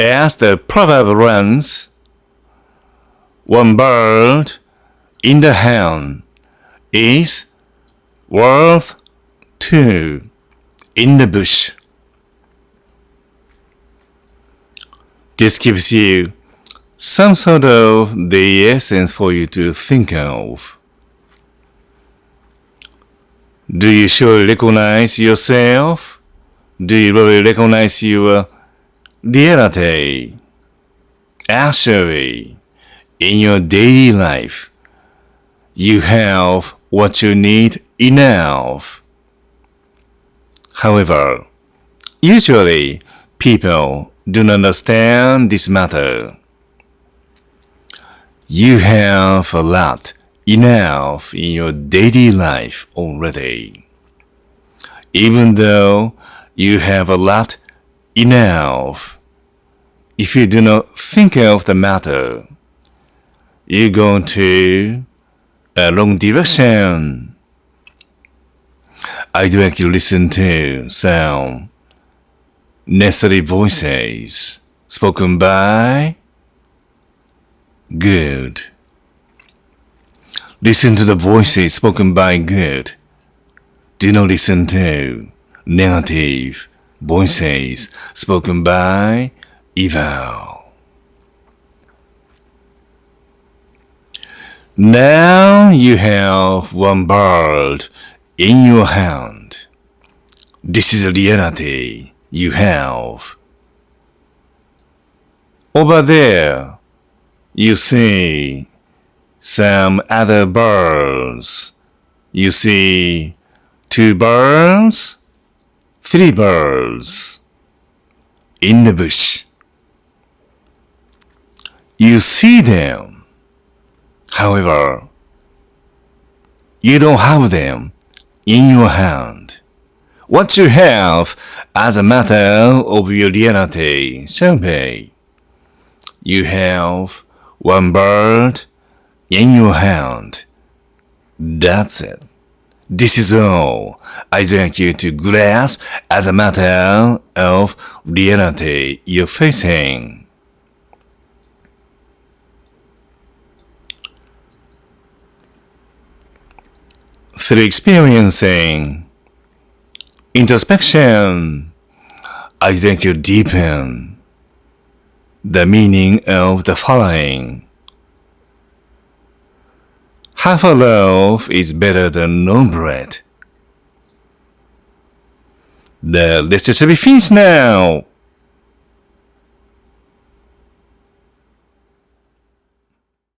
As the proverb runs, one bird in the hand is worth two in the bush. This gives you some sort of the essence for you to think of. Do you surely recognize yourself? Do you really recognize your reality? Actually, in your daily life, you have what you need enough. However, usually people do not understand this matter. You have a lot enough in your daily life already. Even though you have a lot enough, if you do not think of the matter, you go into a wrong direction. I'd like you to listen to some necessary voices spoken by good. Listen to the voices spoken by good. Do not listen to negative voices spoken by evil. Now you have one bird in your hand. This is the reality you have. Over there, you see some other birds. You see 2 birds, 3 birds in the bush. You see them. However, you don't have them in your hand. What you have as a matter of your reality shall be. You have one bird in your hand. That's it. This is all I'd like you to grasp as a matter of reality you're facing. Through experiencing introspection, I'd like you to deepen the meaning of the following. Half a loaf is better than no bread. The lecture shall be finished now.